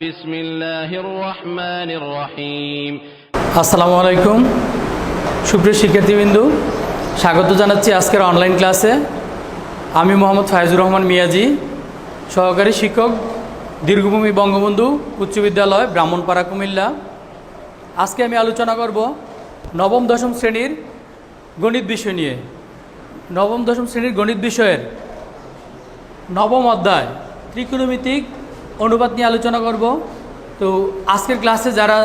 বিসমিল্লাহির রহমানির রহিম। আসসালামু আলাইকুম সুপ্রিয় শিক্ষার্থীবৃন্দ, স্বাগত জানাচ্ছি আজকের অনলাইন ক্লাসে। আমি মোহাম্মদ ফাইজুর রহমান মিয়াজি, সহকারী শিক্ষক, দীর্ঘভূমি বঙ্গবন্ধু উচ্চ বিদ্যালয়, ব্রাহ্মণপাড়া, কুমিল্লা। আজকে আমি আলোচনা করব নবম দশম শ্রেণীর গণিত বিষয় নিয়ে। নবম দশম শ্রেণীর গণিত বিষয়ের নবম অধ্যায় ত্রিকোণমিতিক অনুপাত নিয়ে আলোচনা করব। তো আজকের ক্লাসে যারা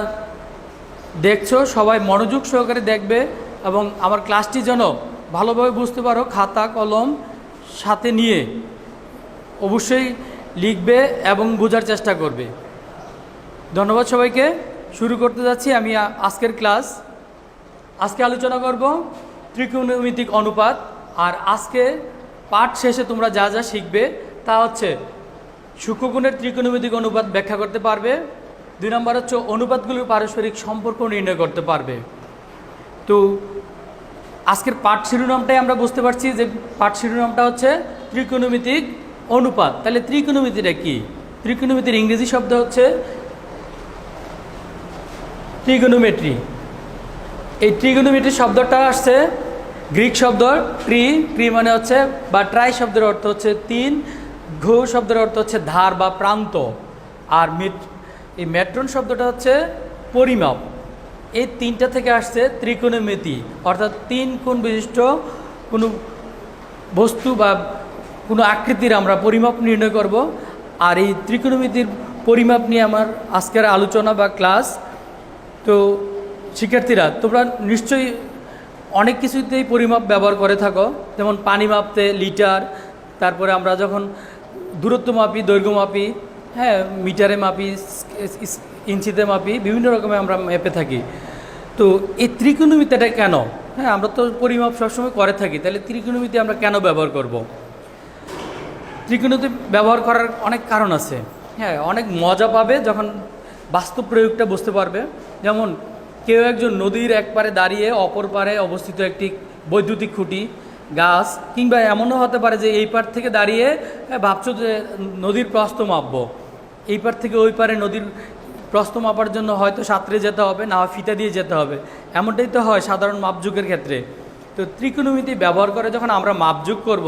দেখছো সবাই মনোযোগ সহকারে দেখবে এবং আমার ক্লাসটি যেন ভালোভাবে বুঝতে পারো, খাতা কলম সাথে নিয়ে অবশ্যই লিখবে এবং বোঝার চেষ্টা করবে। ধন্যবাদ সবাইকে। শুরু করতে যাচ্ছি আমি আজকের ক্লাস। আজকে আলোচনা করব ত্রিকোণমিতিক অনুপাত। আর আজকে পাঠ শেষে তোমরা যা যা শিখবে তা হচ্ছে সূক্ষ্মকোণের ত্রিকোণমিতিক অনুপাত ব্যাখ্যা করতে পারবে। 2 নম্বর হচ্ছে অনুপাতগুলোর পারস্পরিক সম্পর্ক নির্ণয় করতে পারবে। তো আজকের পাঠ শিরোনামটাই আমরা বুঝতে পারছি যে পাঠ শিরোনামটা হচ্ছে ত্রিকোণমিতিক অনুপাত। তাহলে ত্রিকোণমিতিটা কি? ত্রিকোণমিতির ইংরেজি শব্দ হচ্ছে ট্রিগোনোমেট্রি। এই ট্রিগোনোমেট্রি শব্দটা আসছে গ্রিক শব্দ ট্রি মানে হচ্ছে বা ট্রাই শব্দের অর্থ হচ্ছে 3, ঘ শব্দের অর্থ হচ্ছে ধার বা প্রান্ত, আর এই মেট্রন শব্দটা হচ্ছে পরিমাপ। এই তিনটা থেকে আসছে ত্রিকোণমিতি, অর্থাৎ 3 কোণ বিশিষ্ট কোনো বস্তু বা কোনো আকৃতির আমরা পরিমাপ নির্ণয় করব। আর এই ত্রিকোণমিতির পরিমাপ নিয়ে আমার আজকের আলোচনা বা ক্লাস। তো শিক্ষার্থীরা তোমরা নিশ্চয়ই অনেক কিছুতেই পরিমাপ ব্যবহার করে থাকো, যেমন পানি মাপতে লিটার, তারপরে আমরা যখন দূরত্ব মাপি, দৈর্ঘ্য মাপি, হ্যাঁ মিটারে মাপি, ইঞ্চিতে মাপি, বিভিন্ন রকমের আমরা মেপে থাকি। তো এই ত্রিকোণমিতিটা কেন? হ্যাঁ, আমরা তো পরিমাপ সবসময় করে থাকি, তাহলে ত্রিকোণমিতি আমরা কেন ব্যবহার করব? ত্রিকোণমিতি ব্যবহার করার অনেক কারণ আছে। হ্যাঁ, অনেক মজা পাবে যখন বাস্তব প্রয়োগটা বুঝতে পারবে। যেমন কেউ একজন নদীর এক পারে দাঁড়িয়ে অপর পারে অবস্থিত একটি বৈদ্যুতিক খুঁটি, গাছ, কিংবা এমনও হতে পারে যে এই পার থেকে দাঁড়িয়ে ভাবছো যে নদীর প্রস্থ মাপবো, এই পার থেকে ওই পারে নদীর প্রস্থ মাপার জন্য হয়তো সাঁতরে যেতে হবে, না ফিতা দিয়ে যেতে হবে। এমনটাই তো হয় সাধারণ মাপযোগের ক্ষেত্রে। তো ত্রিকোণমিতি ব্যবহার করে যখন আমরা মাপযোগ করব,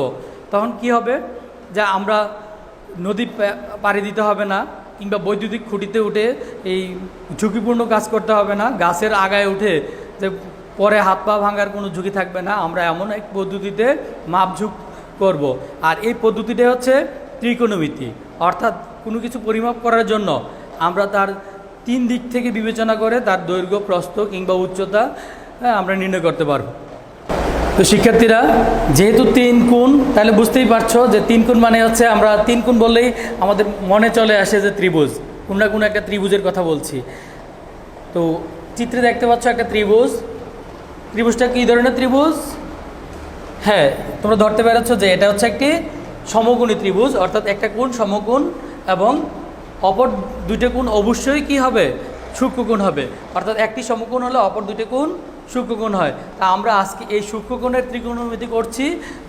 তখন কি হবে যে আমরা নদী পাড়ি দিতে হবে না, কিংবা বৈদ্যুতিক খুঁটিতে উঠে এই ঝুঁকিপূর্ণ কাজ করতে হবে না, গাছের আগায় উঠে যে পরে হাত পা ভাঙার কোনো ঝুঁকি থাকবে না। আমরা এমন এক পদ্ধতিতে মাপঝুঁক করব। আর এই পদ্ধতিটা হচ্ছে ত্রিকোণমিতি, অর্থাৎ কোনো কিছু পরিমাপ করার জন্য আমরা তার 3 দিক থেকে বিবেচনা করে তার দৈর্ঘ্য, প্রস্থ কিংবা উচ্চতা আমরা নির্ণয় করতে পারব। তো শিক্ষার্থীরা, যেহেতু 3 কোণ, তাহলে বুঝতেই পারছো যে 3 কোণ মানে হচ্ছে, আমরা 3 কোণ বললেই আমাদের মনে চলে আসে যে ত্রিভুজ, কোনো না কোনো একটা ত্রিভুজের কথা বলছি। তো চিত্রে দেখতে পাচ্ছ একটা ত্রিভুজ। ত্রিভুজটা কী ধরনের ত্রিভুজ? হ্যাঁ, তোমরা ধরতে পেরেছ যে এটা হচ্ছে একটি সমকোণী ত্রিভুজ, অর্থাৎ একটা কোণ সমকোণ এবং অপর 2টে কোণ অবশ্যই কি হবে? সূক্ষ্মকোণ হবে। অর্থাৎ একটি সমকোণ হলে অপর 2টে কোণ সূক্ষ্মকোণ হয়। তা আমরা আজকে এই সূক্ষ্মকোণের ত্রিকোণমিতি করছি,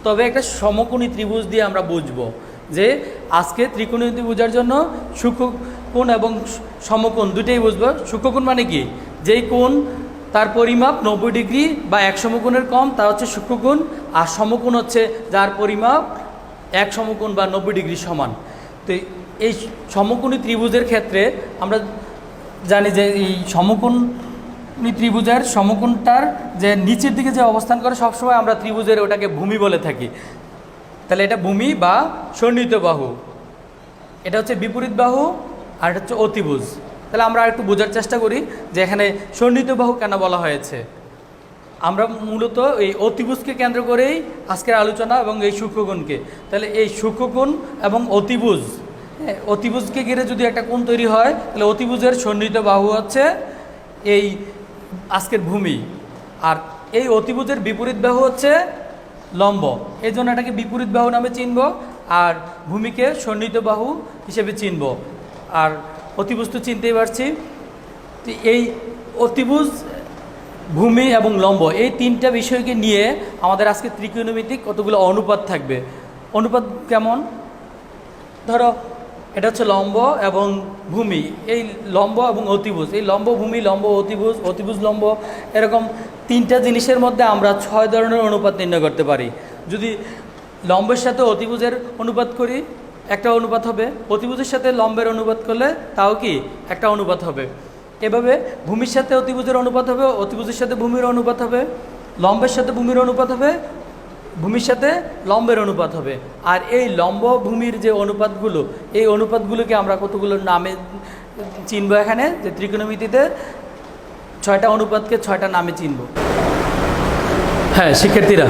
তবে একটা সমকোণী ত্রিভুজ দিয়ে আমরা বুঝবো যে আজকে ত্রিকোণমিতি বোঝার জন্য সূক্ষ্মকোণ এবং সমকোণ দুটোই বুঝবো। সূক্ষ্মকোণ মানে কি? যেই কোণ তার পরিমাপ 90 ডিগ্রি বা 1 সমকোণের কম, তা হচ্ছে সূক্ষ্মকোণ। আর সমকোণ হচ্ছে যার পরিমাপ 1 সমকোণ বা 90 ডিগ্রি সমান। তো এই সমকোণী ত্রিভুজের ক্ষেত্রে আমরা জানি যে এই সমকোণী ত্রিভুজের সমকোণটার যে নিচের দিকে যে অবস্থান করে, সবসময় আমরা ত্রিভুজের ওটাকে ভূমি বলে থাকি। তাহলে এটা ভূমি বা সন্নিহিত বাহু, এটা হচ্ছে বিপরীত বাহু, আর এটা হচ্ছে অতিভুজ। তাহলে আমরা একটু বোঝার চেষ্টা করি যে এখানে সন্নিহিত বাহু কেন বলা হয়েছে। আমরা মূলত এই অতিভুজকে কেন্দ্র করেই আজকের আলোচনা এবং এই সূক্ষ্মকোণকে। তাহলে এই সূক্ষ্মকোণ এবং অতিভুজ, অতিভুজকে ঘিরে যদি একটা কোণ তৈরি হয়, তাহলে অতিভুজের সন্নিহিত বাহু হচ্ছে এই আজকের ভূমি। আর এই অতিভুজের বিপরীত বাহু হচ্ছে লম্ব, এই জন্য এটাকে বিপরীত বাহু নামে চিনব, আর ভূমিকে সন্নিহিত বাহু হিসেবে চিনব। আর অতিভুজ তো চিনতেই পারছি। তো এই অতিভুজ, ভূমি এবং লম্ব, এই 3টা বিষয়কে নিয়ে আমাদের আজকে ত্রিকোণমিতিক কতগুলো অনুপাত থাকবে। অনুপাত কেমন? ধরো এটা হচ্ছে লম্ব এবং ভূমি। এই লম্ব এবং অতিভুজ, এই লম্ব ভূমি, লম্ব অতিভুজ, অতিভুজ লম্ব, এরকম তিনটা জিনিসের মধ্যে আমরা 6 ধরনের অনুপাত নির্ণয় করতে পারি। যদি লম্বের সাথে অতিভুজের অনুপাত করি একটা অনুপাত হবে, অতিভুজের সাথে লম্বের অনুপাত করলে তাও কি একটা অনুপাত হবে। এভাবে ভূমির সাথে অতিভুজের অনুপাত হবে, অতিভুজের সাথে ভূমির অনুপাত হবে, লম্বের সাথে ভূমির অনুপাত হবে, ভূমির সাথে লম্বের অনুপাত হবে। আর এই লম্ব ভূমির যে অনুপাতগুলো, এই অনুপাতগুলোকে আমরা কতগুলো নামে চিনব এখানে, যে ত্রিকোণমিতিতে 6টা অনুপাতকে 6টা নামে চিনব। হ্যাঁ শিক্ষার্থীরা,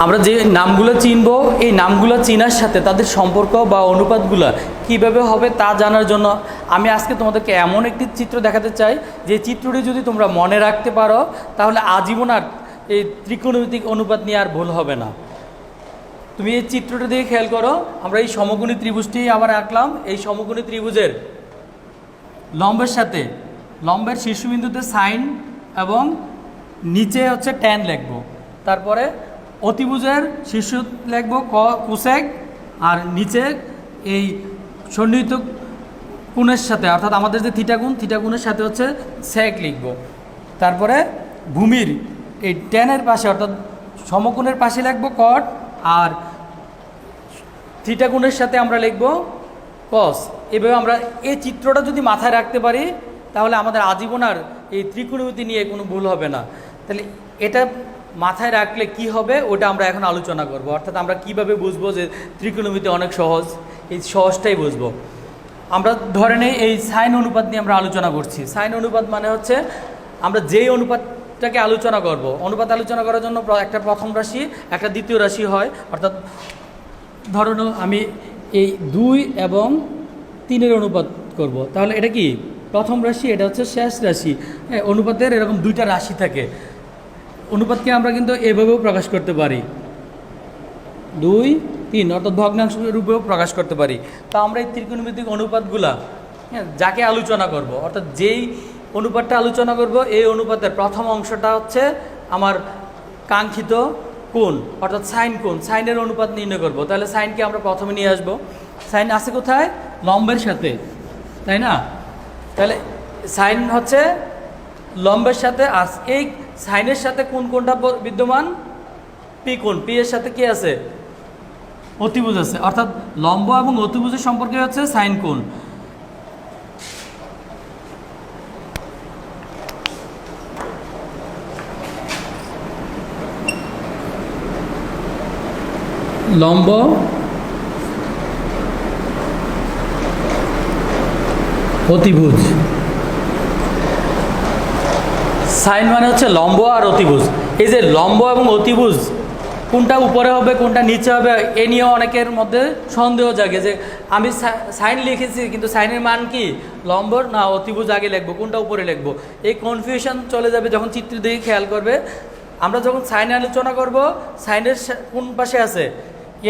আমরা যে নামগুলো চিনব, এই নামগুলো চেনার সাথে তাদের সম্পর্ক বা অনুপাতগুলো কীভাবে হবে তা জানার জন্য আমি আজকে তোমাদেরকে এমন একটি চিত্র দেখাতে চাই, যে চিত্রটি যদি তোমরা মনে রাখতে পারো তাহলে আজীবন আর এই ত্রিকোণমিতিক অনুপাত নিয়ে আর ভুল হবে না। তুমি এই চিত্রটা দিয়ে খেয়াল করো, আমরা এই সমকোণী ত্রিভুজটি আবার আঁকলাম। এই সমকোণী ত্রিভুজের লম্বের সাথে লম্বের শীর্ষবিন্দুতে সাইন এবং নিচে হচ্ছে ট্যান লিখব। তারপরে অতিভুজের শীর্ষ লিখব কোসেক, আর নিচে এই সন্নিহিত কোণের সাথে অর্থাৎ আমাদের যে থিটা কোণের সাথে হচ্ছে সেক লিখব। তারপরে ভূমির এই ট্যানের পাশে অর্থাৎ সমকোণের পাশে লিখব কট, আর থিটা কোণের সাথে আমরা লিখব কস। এভাবে আমরা এই চিত্রটা যদি মাথায় রাখতে পারি তাহলে আমাদের আজীবন আর এই ত্রিকোণমিতি নিয়ে কোনো ভুল হবে না। তাহলে এটা মাথায় রাখলে কি হবে ওটা আমরা এখন আলোচনা করব। অর্থাৎ আমরা কিভাবে বুঝবো যে ত্রিকোণমিতি অনেক সহজ, এই সহজটাই বুঝবো। আমরা ধরে নেই এই সাইন অনুপাত নিয়ে আমরা আলোচনা করছি। সাইন অনুপাত মানে হচ্ছে আমরা যেই অনুপাতটাকে আলোচনা করব, অনুপাত আলোচনা করার জন্য একটা প্রথম রাশি একটা দ্বিতীয় রাশি হয়। অর্থাৎ ধরো আমি এই 2 এবং 3-এর অনুপাত করব, তাহলে এটা কি প্রথম রাশি, এটা হচ্ছে শেষ রাশি। হ্যাঁ, অনুপাতের এরকম 2টা রাশি থাকে। অনুপাতকে আমরা কিন্তু এভাবেও প্রকাশ করতে পারি, 2, 3 অর্থাৎ ভগ্নাংশ রূপেও প্রকাশ করতে পারি। তা আমরা এই ত্রিকোণমিতিক অনুপাতগুলা যাকে আলোচনা করব, অর্থাৎ যেই অনুপাতটা আলোচনা করব এই অনুপাতের প্রথম অংশটা হচ্ছে আমার কাঙ্ক্ষিত কোণ অর্থাৎ সাইন কোণ, সাইনের অনুপাত নির্ণয় করব। তাহলে সাইনকে আমরা প্রথমে নিয়ে আসব। সাইন আছে কোথায়? লম্বের সাথে, তাই না? তাহলে সাইন হচ্ছে লম্বের সাথে। আর এই সাইনের সাথে কোনটা বিদ্যমান? পি কোণ। পি এর সাথে কি আছে? অতিভুজ আছে। অর্থাৎ লম্ব এবং অতিভুজের সম্পর্কে হচ্ছে সাইন কোণ। লম্ব অতিভুজ, সাইন মানে হচ্ছে লম্ব আর অতিভুজ। এই যে লম্ব এবং অতিভুজ কোনটা উপরে হবে কোনটা নিচে হবে এ নিয়ে অনেকের মধ্যে সন্দেহ জাগে, যে আমি সাইন লিখেছি কিন্তু সাইনের মান কি লম্ব না অতিভুজ আগে লিখবো, কোনটা উপরে লিখবো, এই কনফিউশন চলে যাবে যখন চিত্র দিকে খেয়াল করবে। আমরা যখন সাইন আলোচনা করব, সাইনের কোন পাশে আছে?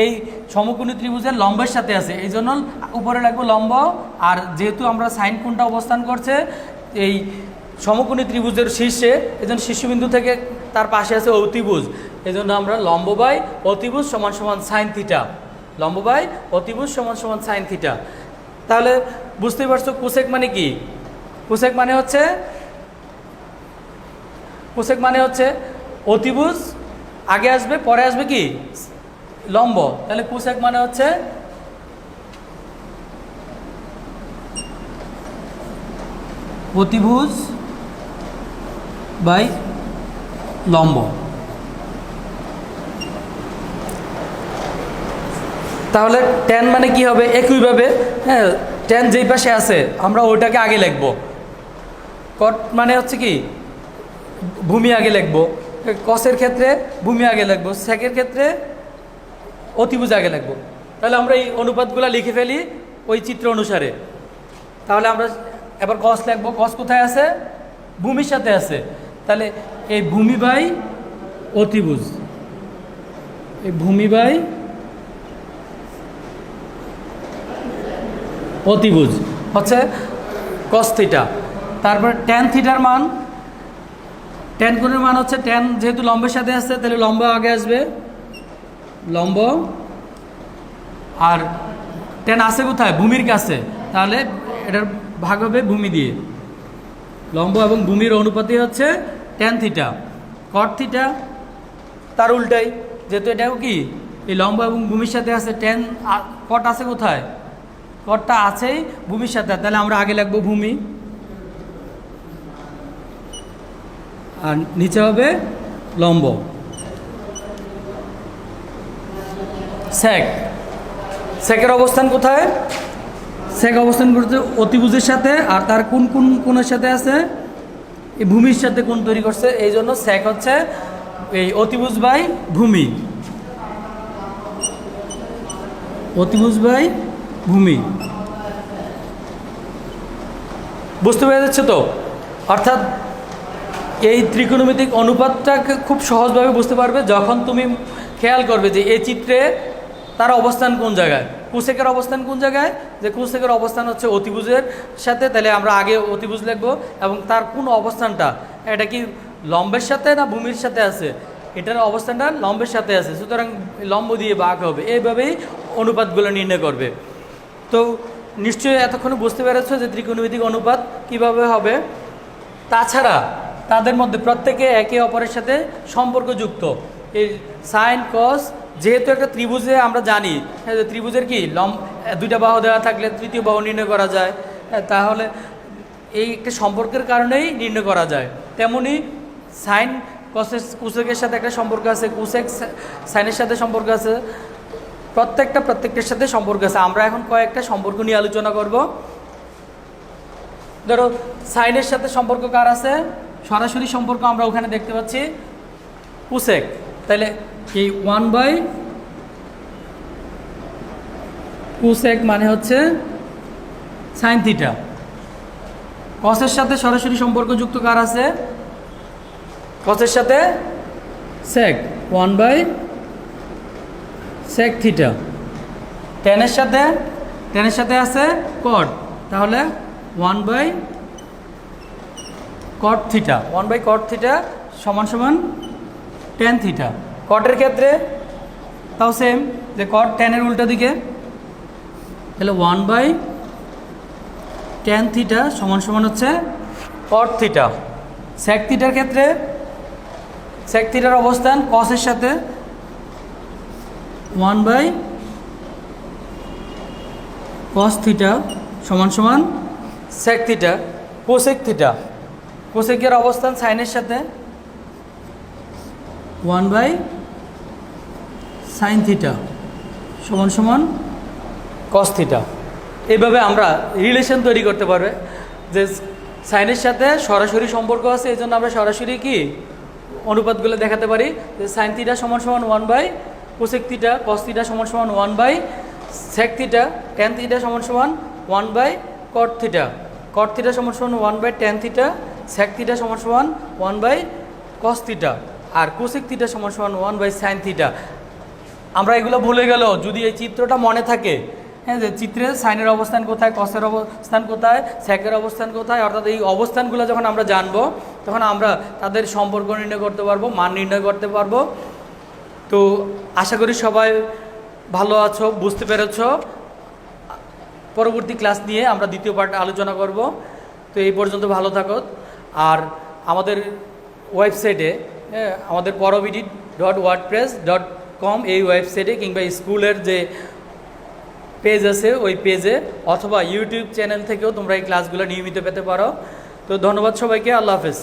এই সমকোণী ত্রিভুজের লম্বের সাথে আছে, এই জন্য উপরে লাগবে লম্ব। আর যেহেতু আমরা সাইন কোণটা অবস্থান করছে এই সমকোণী ত্রিভুজের শীর্ষে, এই জন্য শীর্ষবিন্দু থেকে তার পাশে আছে অতিভুজ, এই জন্য আমরা লম্ব বাই অতিভুজ সমান সমান সাইন থিটা, লম্ব বাই অতিভুজ সমান সমান সাইন থিটা। তাহলে বুঝতেই পারছো কোসেক মানে কি? কোসেক মানে হচ্ছে অতিভুজ আগে আসবে পরে আসবে কি লম্ব। তাহলে কোসেক মানে হচ্ছে অতিভুজ বাই লম্ব। তাহলে ট্যান মানে কি হবে? একইভাবে হ্যাঁ, ট্যান যেই পাশে আছে আমরা ওইটাকে আগে লিখব। কট মানে হচ্ছে কি ভূমি আগে লিখব, কসের ক্ষেত্রে ভূমি আগে লিখব, সেকের ক্ষেত্রে অতিভুজ আগে লিখব। তাহলে আমরা এই অনুপাতগুলো লিখে ফেলি ওই চিত্র অনুসারে। তাহলে আমরা এবার কস লিখব। কস কোথায় আছে? ভূমির সাথে আছে। তাহলে এই ভূমি বাই অতিভুজ, এই ভূমি বাই অতিভুজ হচ্ছে কস থিটা। তারপর ট্যান থিটার মান, ট্যান কোণের মান হচ্ছে ট্যান যেহেতু লম্বের সাথে আসছে তাহলে লম্ব আগে আসবে, লম্ব। আর ট্যান আছে কোথায়? ভূমির কাছে, তাহলে এটার ভাগ হবে ভূমি দিয়ে। লম্ব এবং ভূমির অনুপাতই হচ্ছে tan থিটা। cot থিটা তার উল্টাই, যেহেতু এটাও কি এই লম্ব এবং ভূমির সাথে আছে, cot আছে কোথায়, cotটা আছেই ভূমির সাথে, তাহলে আমরা আগে লিখব ভূমি আর নিচে হবে লম্ব। সেকের অবস্থান কোথায়, সেক অবস্থান করতে অতিভুজের সাথে, আর তার কোন কোন কোণের সাথে আছে, এই ভূমির সাথে কোণ তৈরি করছে, এই জন্য সেক হচ্ছে এই অতিভুজ বাই ভূমি, অতিভুজ বাই ভূমি। বুঝতে পেরে যাচ্ছে তো? অর্থাৎ এই ত্রিকোণমিতিক অনুপাতটাকে খুব সহজভাবে বুঝতে পারবে যখন তুমি খেয়াল করবে যে এই চিত্রে তার অবস্থান কোন জায়গায়, কুসেকের অবস্থান কোন জায়গায়, যে কুসেকের অবস্থান হচ্ছে অতিভুজের সাথে, তাহলে আমরা আগে অতিভুজ লিখব, এবং তার কোন অবস্থানটা, এটা কি লম্বের সাথে না ভূমির সাথে আছে, এটার অবস্থানটা লম্বের সাথে আছে, সুতরাং লম্ব দিয়ে ভাগ হবে, এইভাবেই অনুপাতগুলো নির্ণয় করবে। তো নিশ্চয়ই এতক্ষণে বুঝতে পেরেছো যে ত্রিকোণমিতিক অনুপাত কিভাবে হবে। তাছাড়া তাদের মধ্যে প্রত্যেকে একে অপরের সাথে সম্পর্কযুক্ত। এই সাইন কস, যেহেতু একটা ত্রিভুজে আমরা জানি যে ত্রিভুজের কি দুইটা বাহু দেওয়া থাকলে তৃতীয় বাহু নির্ণয় করা যায়, তাহলে এই একটা সম্পর্কের কারণেই নির্ণয় করা যায়। তেমনি সাইন কসের কুসেকের সাথে একটা সম্পর্ক আছে, কুসেক সাইনের সাথে সম্পর্ক আছে, প্রত্যেকটার সাথে সম্পর্ক আছে। আমরা এখন কয়েকটা সম্পর্ক নিয়ে আলোচনা করব। ধরো সাইনের সাথে সম্পর্ক কার আছে, সরাসরি সম্পর্ক আমরা ওখানে দেখতে পাচ্ছি কুসেক, তাহলে এই 1/কুসেক মানে হচ্ছে সাইন থিটা। কসের সাথে সরাসরি সম্পর্কযুক্ত কার আছে, কসের সাথে সেক, 1/সেক থিটা। টেনের সাথে আছে কট, তাহলে 1/কট থিটা, 1/কট থিটা সমান সমান tan থিটা। কটের ক্ষেত্রে তাও সেম, যে কট টেনের উল্টা দিকে, তাহলে 1/tan থিটা সমান সমান হচ্ছে কট থিটা। সেক থিটার ক্ষেত্রে সেক থিটার অবস্থান কসের সাথে, 1/কস থিটা সমান সমান সেক থিটা। কোসেক থিটা, কোসেকের অবস্থান সাইনের সাথে, 1/সাইন থিটা সমান সমান কস থিটা। এইভাবে আমরা রিলেশন তৈরি করতে পারবে যে সাইনের সাথে সরাসরি সম্পর্ক আছে, এই জন্য আমরা সরাসরি কি অনুপাতগুলো দেখাতে পারি যে সাইন থিটা সমান সমান 1/কোসেক থিটা, কস থিটা সমান সমান 1/সেক থিটা, ট্যান থিটা সমান সমান 1/কট থিটা, কট থিটা সমান সমান 1/ট্যান থিটা, সেক থিটা সমান সমান 1/কস থিটা, আর কোসেক থিটা সমান সমান 1/সাইন থিটা। আমরা এগুলো ভুলে গেল যদি এই চিত্রটা মনে থাকে, হ্যাঁ, যে চিত্রে সাইনের অবস্থান কোথায়, কসের অবস্থান কোথায়, সেকের অবস্থান কোথায়, অর্থাৎ এই অবস্থানগুলো যখন আমরা জানবো তখন আমরা তাদের সম্পর্ক নির্ণয় করতে পারবো, মান নির্ণয় করতে পারবো। তো আশা করি সবাই ভালো আছো, বুঝতে পেরেছ। পরবর্তী ক্লাস নিয়ে আমরা দ্বিতীয় পার্ট আলোচনা করব। তো এই পর্যন্ত ভালো থাকো। আর আমাদের ওয়েবসাইটে, আমাদের porobidi.wordpress.com এই ওয়েবসাইটে কিংবা স্কুলের যে পেজ আছে ওই পেজে অথবা ইউটিউব চ্যানেল থেকেও তোমরা এই ক্লাসগুলো নিয়মিত পেতে পারো। তো ধন্যবাদ সবাইকে, আল্লাহ হাফেজ।